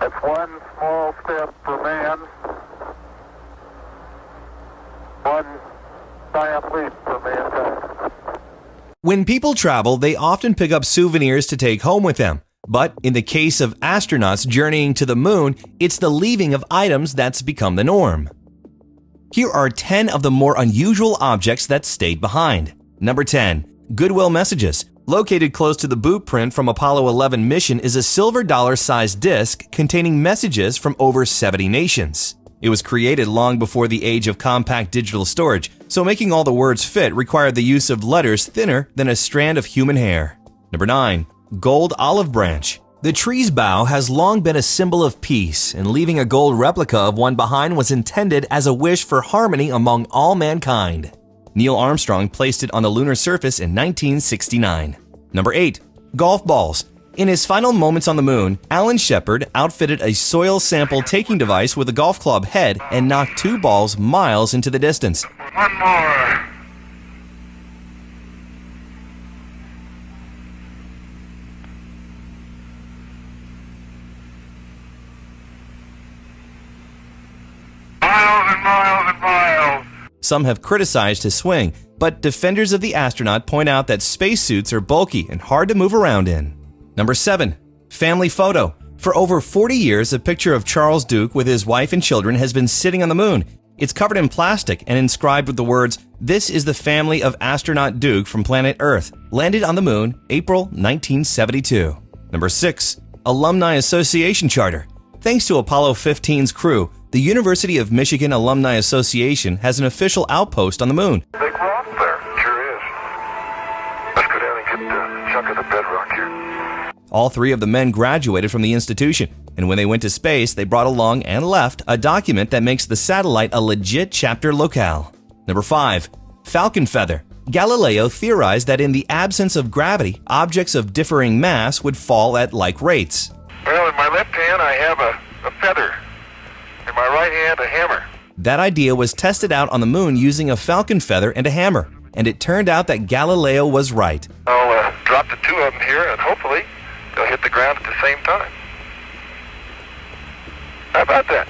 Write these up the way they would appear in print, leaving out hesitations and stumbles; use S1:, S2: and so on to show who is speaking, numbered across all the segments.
S1: That's one small step for man, one giant leap for mankind.
S2: When people travel, they often pick up souvenirs to take home with them. But in the case of astronauts journeying to the moon, it's the leaving of items that's become the norm. Here are 10 of the more unusual objects that stayed behind. Number 10. Goodwill messages. Located close to the boot print from Apollo 11 mission is a silver dollar-sized disc containing messages from over 70 nations. It was created long before the age of compact digital storage, so making all the words fit required the use of letters thinner than a strand of human hair. Number 9. Gold olive branch. The tree's bough has long been a symbol of peace, and leaving a gold replica of one behind was intended as a wish for harmony among all mankind. Neil Armstrong placed it on the lunar surface in 1969. Number 8. Golf balls. In his final moments on the moon, Alan Shepard outfitted a soil sample taking device with a golf club head and knocked 2 balls miles into the distance.
S1: One more. Miles and miles and miles.
S2: Some have criticized his swing, but defenders of the astronaut point out that spacesuits are bulky and hard to move around in. Number 7. Family photo. For over 40 years, a picture of Charles Duke with his wife and children has been sitting on the moon. It's covered in plastic and inscribed with the words, "This is the family of astronaut Duke from planet Earth. Landed on the moon, April 1972. Number 6. Alumni Association Charter. Thanks to Apollo 15's crew, the University of Michigan Alumni Association has an official outpost on the moon.
S1: Big rock there. Sure is. Let's go down and get a chunk of the bedrock here.
S2: All 3 of the men graduated from the institution, and when they went to space, they brought along and left a document that makes the satellite a legit chapter locale. Number 5. Falcon feather. Galileo theorized that in the absence of gravity, objects of differing mass would fall at like rates.
S1: Well, in my left hand I have a feather. In my right hand, a hammer.
S2: That idea was tested out on the moon using a falcon feather and a hammer, and it turned out that Galileo was right.
S1: I'll drop the 2 of them here, and hopefully they'll hit the ground at the same time. How about that?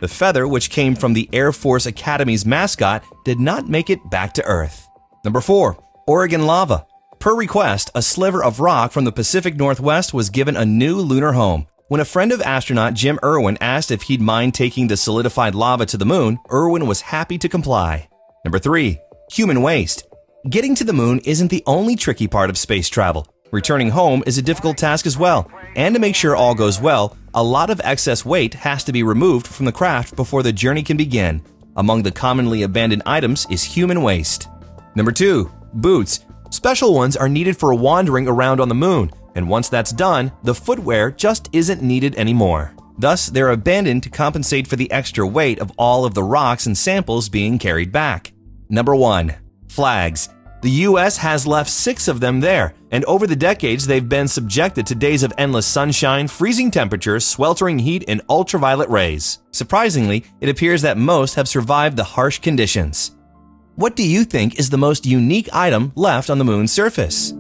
S2: The feather, which came from the Air Force Academy's mascot, did not make it back to Earth. Number 4. Oregon lava. Per request, a sliver of rock from the Pacific Northwest was given a new lunar home. When a friend of astronaut Jim Irwin asked if he'd mind taking the solidified lava to the moon, Irwin was happy to comply. Number 3. Human waste. Getting to the moon isn't the only tricky part of space travel. Returning home is a difficult task as well, and to make sure all goes well, a lot of excess weight has to be removed from the craft before the journey can begin. Among the commonly abandoned items is human waste. Number 2. Boots. Special ones are needed for wandering around on the moon, and once that's done, the footwear just isn't needed anymore. Thus, they're abandoned to compensate for the extra weight of all of the rocks and samples being carried back. Number 1. Flags. The U.S. has left 6 of them there, and over the decades they've been subjected to days of endless sunshine, freezing temperatures, sweltering heat, and ultraviolet rays. Surprisingly, it appears that most have survived the harsh conditions. What do you think is the most unique item left on the moon's surface?